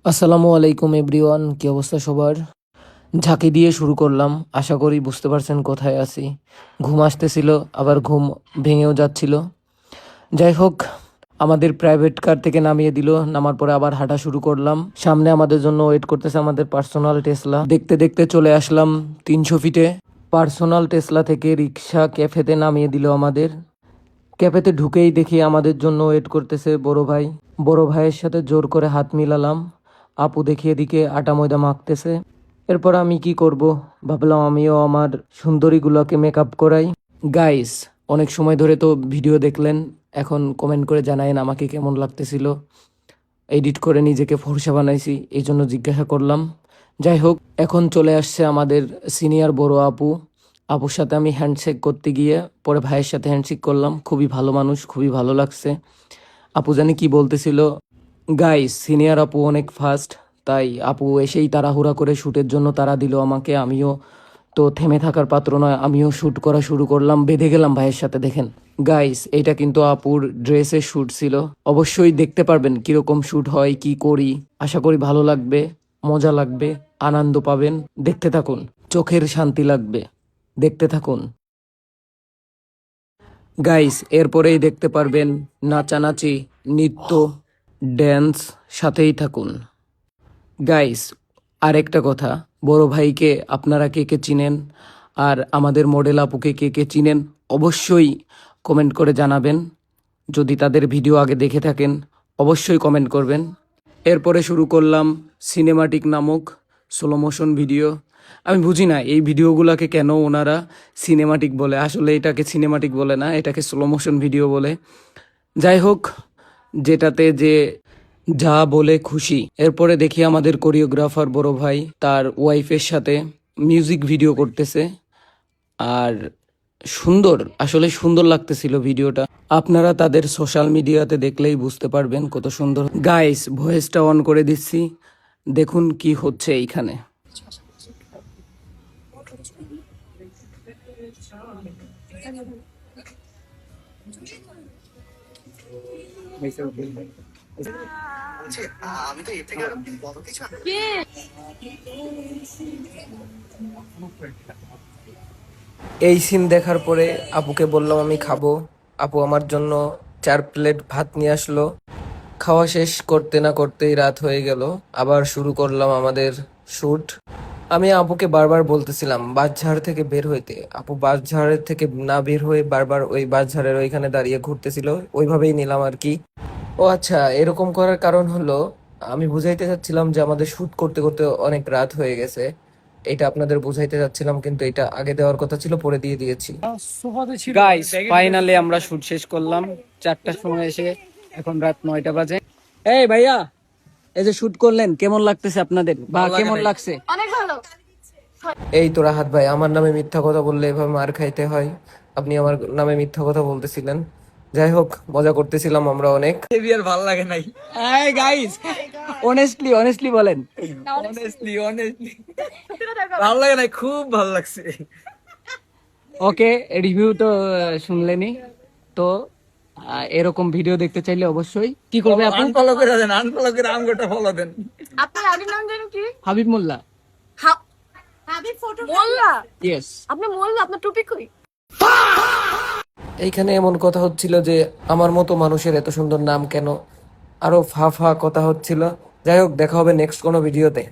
আসসালামু আলাইকুম এভরিওয়ান, কি অবস্থা সবার? ঝাঁকি দিয়ে শুরু করলাম। আশা করি বুঝতে পারছেন কোথায় আছি। ঘুম আসতেছিল, আবার ঘুম ভেঙেও যাচ্ছিল। যাই হোক, আমাদের প্রাইভেট কার থেকে নামিয়ে দিল। নামার পরে আবার হাঁটা শুরু করলাম। সামনে আমাদের জন্য ওয়েট করতেছে আমাদের পার্সোনাল টেসলা। দেখতে দেখতে চলে আসলাম 300 ফিটে। পার্সোনাল টেসলা থেকে রিক্সা ক্যাফেতে নামিয়ে দিল আমাদের। ক্যাফেতে ঢুকেই দেখি আমাদের জন্য ওয়েট করতেছে বড় ভাই। বড় ভাইয়ের সাথে জোর করে হাত মিলালাম। আপু দেখি এদিকে আটা ময়দা মাখতেছে। এরপর আমি কি করব, ভাবলাম আমিও আমার সুন্দরীগুলোকে মেকআপ করাই। গাইস, অনেক সময় ধরে তো ভিডিও দেখলেন, এখন কমেন্ট করে জানায়েন আমাকে কেমন লাগতেছিল। এডিট করে নিজেকে ফর্সা বানাইছি, এই জন্য জিজ্ঞাসা করলাম। যাই হোক, এখন চলে আসছে আমাদের সিনিয়র বড় আপু। আপুর সাথে আমি হ্যান্ডশেক করতে গিয়ে পরে ভাইয়ের সাথে হ্যান্ডশেক করলাম। খুবই ভালো মানুষ, খুবই ভালো লাগছে। আপু জানি কি বলতেছিল। গাইস, সিনিয়র আপু অনেক ফাস্ট, তাই আপু এসেই তাড়াহুড়া করে শ্যুটের জন্য তাড়া দিল আমাকে। আমিও তো থেমে থাকার পাত্র নয়, আমিও শ্যুট করা শুরু করলাম। বেঁধে গেলাম ভাইয়ের সাথে। দেখেন গাইস, এটা কিন্তু আপুর ড্রেসের শ্যুট ছিল। অবশ্যই দেখতে পারবেন কিরকম শ্যুট হয়, কি করি। আশা করি ভালো লাগবে, মজা লাগবে, আনন্দ পাবেন। দেখতে থাকুন, চোখের শান্তি লাগবে। দেখতে থাকুন গাইস। এরপরেই দেখতে পারবেন নাচানাচি, নৃত্য, ড্যান্স। সাথেই থাকুন গাইস। আরেকটা কথা, বড় ভাইকে আপনারা কে কে চিনেন আর আমাদের মডেল আপুকে কে কে চিনেন অবশ্যই কমেন্ট করে জানাবেন। যদি তাদের ভিডিও আগে দেখে থাকেন অবশ্যই কমেন্ট করবেন। এরপরে শুরু করলাম সিনেমাটিক নামক স্লো মোশন ভিডিও। আমি বুঝি না এই ভিডিওগুলোকে কেন ওনারা সিনেমাটিক বলে। আসলে এটাকে সিনেমাটিক বলে না, এটাকে স্লো মোশন ভিডিও বলে। যাই হোক, যেটাতে যে যা বলে খুশি। এরপরে দেখি আমাদের কোরিওগ্রাফার বড় ভাই তার ওয়াইফের সাথে মিউজিক ভিডিও করতেছে। আর সুন্দর, আসলে সুন্দর লাগতেছিল ভিডিওটা। আপনারা তাদের সোশ্যাল মিডিয়াতে দেখলেই বুঝতে পারবেন কত সুন্দর। গাইস, ভয়েসটা অন করে দিচ্ছি, দেখুন কি হচ্ছে এইখানে। এই সিন দেখার পরে আপুকে বললাম আমি খাবো। আপু আমার জন্য 4 প্লেট ভাত নিয়ে আসলো। খাওয়া শেষ করতে না করতেই রাত হয়ে গেল। আবার শুরু করলাম আমাদের শুট। আমি আপুকে বারবার বলতেছিলাম বাঁশঝাড় থেকে বের হইতে। আপু বাঁশঝাড়ের থেকে না বের হয়ে বারবার ওই বাঁশঝাড়ের ওইখানে দাঁড়িয়ে ঘুরতেছিল। ওইভাবেই নিলাম আর কি। ও আচ্ছা, এরকম করার কারণ হলো আমি বুঝাইতে চাচ্ছিলাম যে আমাদের শুট করতে করতে অনেক রাত হয়ে গেছে। এটা আপনাদের বুঝাইতে চাচ্ছিলাম, কিন্তু এটা আগে দেওয়ার কথা ছিল, পরে দিয়ে দিয়েছি। গাইস, ফাইনালি আমরা শুট শেষ করলাম 4টার সময় এসে। এখন রাত 9টা বাজে। এই ভাইয়া, এই যে শুট করলেন, কেমন লাগতেছে আপনাদের বা কেমন লাগছে? অনেক ভালো। এই তো রাহাত ভাই, আমার নামে মিথ্যা কথা বললে এভাবে মার খাইতে হয়। আপনি আমার নামে মিথ্যা কথা বলতেছিলেন। যাই হোক, মজা করতেছিলাম আমরা অনেক। আর ভালো লাগে নাই। এই গাইস, অনেস্টলি অনেস্টলি বলেন। অনেস্টলি ভালো লাগে নাই, খুব ভালো লাগছে। ওকে, রিভিউ তো শুনলেনি। তো এরকম ভিডিও দেখতে চাইলে অবশ্যই কি করবে আপু? আনফলো করে দেন, আনফলো করে আমগোটা ফলো দেন। আপনার আগে নাম জানেন কি? হাবিব মোল্লা। হাবিব ফটো মোল্লা। ইয়েস। আপনি মোল্লা, আপনার টুপি কই? এইখানে এমন কথা হচ্ছিল যে আমার মতো মানুষের এত সুন্দর নাম কেন, আরো ফা ফা কথা হচ্ছিল। যাই হোক, দেখা হবে নেক্সট কোনো ভিডিওতে।